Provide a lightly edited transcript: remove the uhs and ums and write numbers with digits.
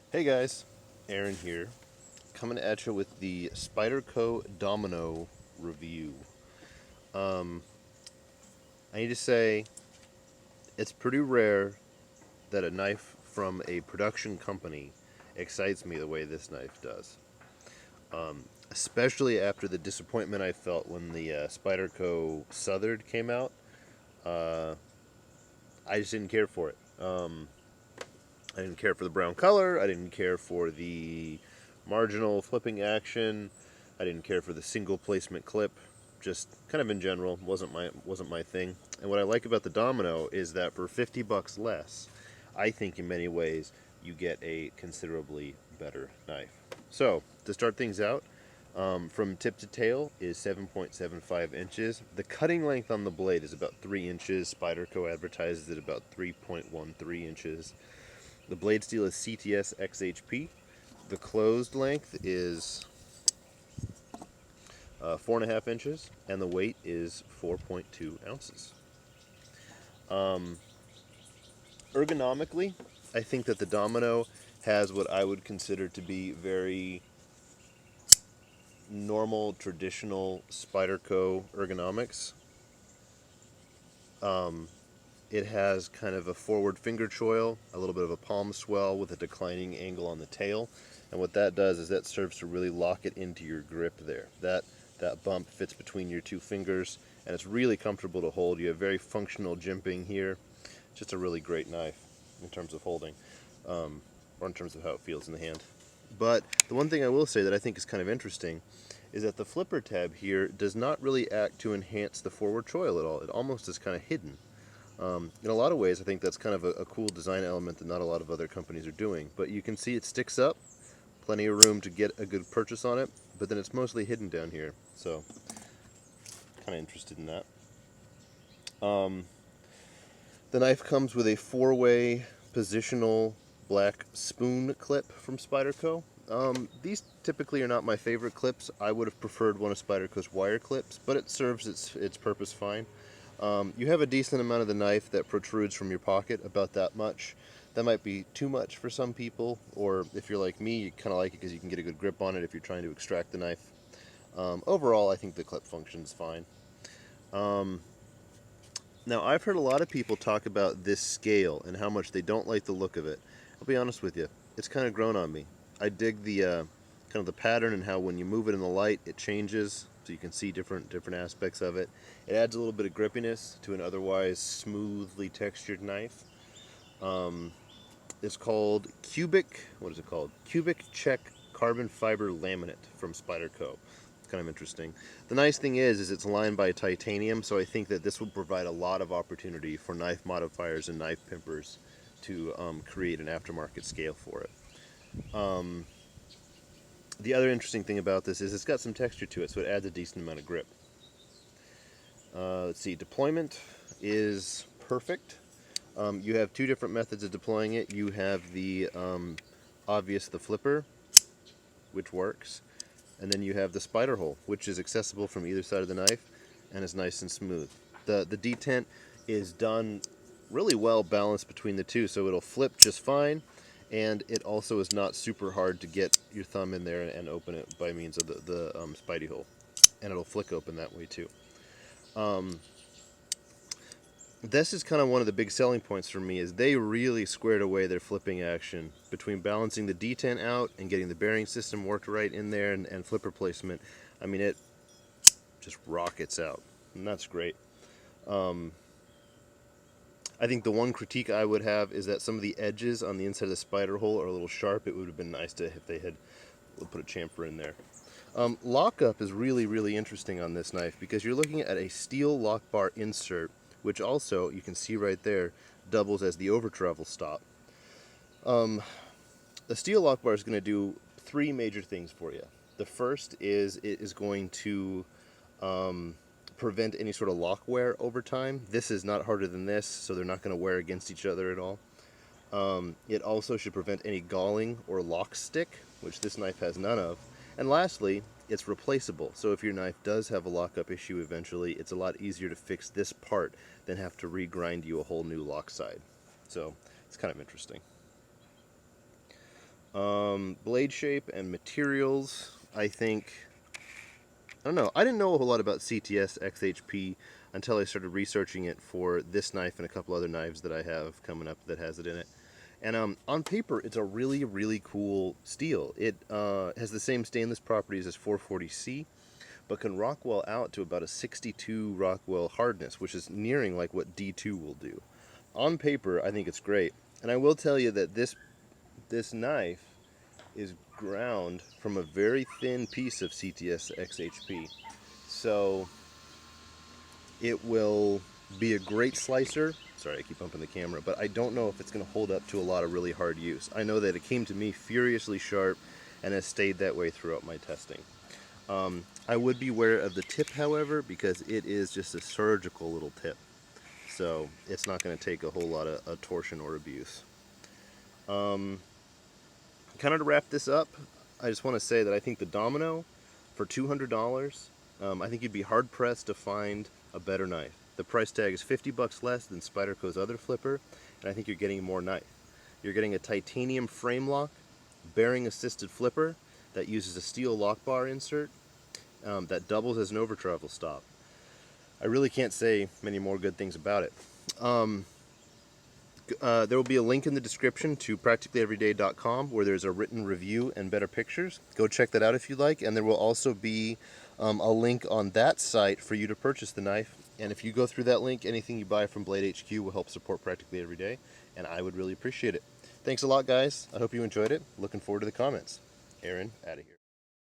Hey guys, Aaron here, coming at you with the Spyderco Domino review. Um, I need to say it's pretty rare that a knife from a production company excites me the way this knife does. Especially after the disappointment I felt when the Spyderco Southern came out. Uh, I just didn't care for it. I didn't care for the brown color. I didn't care for the marginal flipping action. I didn't care for the single placement clip. Just kind of in general wasn't my thing. And what I like about the Domino is that for $50 less, I think in many ways you get a considerably better knife. So to start things out, from tip to tail is 7.75 inches. The cutting length on the blade is about 3 inches. Spyderco advertises it about 3.13 inches. The blade steel is CTS XHP. The closed length is 4.5 inches, and the weight is 4.2 ounces. Um, Ergonomically, I think that the Domino has what I would consider to be very normal, traditional Spyderco ergonomics. Um, it has kind of a forward finger choil, a little bit of a palm swell with a declining angle on the tail. And what that does is that serves to really lock it into your grip there. That bump fits between your two fingers, and it's really comfortable to hold. You have very functional jimping here. Just a really great knife in terms of holding, or in terms of how it feels in the hand. But the one thing I will say that I think is kind of interesting is that the flipper tab here does not really act to enhance the forward choil at all. It almost is kind of hidden. In a lot of ways, I think that's kind of a cool design element that not a lot of other companies are doing. But you can see it sticks up, plenty of room to get a good purchase on it, but then it's mostly hidden down here. So, kind of interested in that. Um, the knife comes with a 4-way positional black spoon clip from Spyderco. These typically are not my favorite clips. I would have preferred one of Spyderco's wire clips, but it serves its purpose fine. You have a decent amount of the knife that protrudes from your pocket, about that much. That might be too much for some people, or if you're like me, you kind of like it because you can get a good grip on it if you're trying to extract the knife. Overall, I think the clip functions fine. Um, Now, I've heard a lot of people talk about this scale and how much they don't like the look of it. I'll be honest with you, it's kind of grown on me. I dig the kind of the pattern and how when you move it in the light, it changes, so you can see different aspects of it. It adds a little bit of grippiness to an otherwise smoothly textured knife. Um, it's called Cubic. What is it called? Cubic Check Carbon Fiber Laminate from Spyderco. It's kind of interesting. The nice thing is it's lined by titanium, so I think that this will provide a lot of opportunity for knife modifiers and knife pimpers to create an aftermarket scale for it. Um, the other interesting thing about this is it's got some texture to it, so it adds a decent amount of grip. Let's see, deployment is perfect. You have two different methods of deploying it. You have the obvious the flipper, which works, and then you have the spider hole, which is accessible from either side of the knife and is nice and smooth. The detent is done really well balanced between the two, so it'll flip just fine, and it also is not super hard to get your thumb in there and open it by means of the spidey hole, and it'll flick open that way too. Um, this is kind of one of the big selling points for me is they really squared away their flipping action between balancing the detent out and getting the bearing system worked right in there and flipper placement. I mean, it just rockets out, and that's great. Um, I think the one critique I would have is that some of the edges on the inside of the spider hole are a little sharp. It would have been nice to if they had put a chamfer in there. Lockup is really interesting on this knife because you're looking at a steel lock bar insert, which also, you can see right there, doubles as the over travel stop. The steel lock bar is going to do three major things for you. The first is it is going to prevent any sort of lock wear over time. This is not harder than this, so they're not going to wear against each other at all. It also should prevent any galling or lock stick, which this knife has none of. And lastly, it's replaceable. So if your knife does have a lockup issue eventually, it's a lot easier to fix this part than have to regrind you a whole new lock side. So it's kind of interesting. Blade shape and materials, I don't know. I didn't know a whole lot about CTS XHP until I started researching it for this knife and a couple other knives that I have coming up that has it in it. And on paper, it's a really, really cool steel. It has the same stainless properties as 440C, but can Rockwell out to about a 62 Rockwell hardness, which is nearing like what D2 will do. On paper, I think it's great. And I will tell you that this knife is ground from a very thin piece of CTS XHP. So it will be a great slicer. Sorry, I keep bumping the camera, but I don't know if it's going to hold up to a lot of really hard use. I know that it came to me furiously sharp and has stayed that way throughout my testing. I would be aware of the tip, however, because it is just a surgical little tip. So it's not going to take a whole lot of torsion or abuse. Kind of to wrap this up, I just want to say that I think the Domino, for $200, I think you'd be hard-pressed to find a better knife. The price tag is 50 bucks less than Spyderco's other flipper, and I think you're getting more knife. You're getting a titanium frame lock, bearing-assisted flipper that uses a steel lock bar insert that doubles as an over-travel stop. I really can't say many more good things about it. There will be a link in the description to practicallyeveryday.com where there's a written review and better pictures. Go check that out if you like, and there will also be a link on that site for you to purchase the knife. And if you go through that link, anything you buy from Blade HQ will help support Practically Every Day, and I would really appreciate it. Thanks a lot, guys. I hope you enjoyed it. Looking forward to the comments. Aaron, out of here.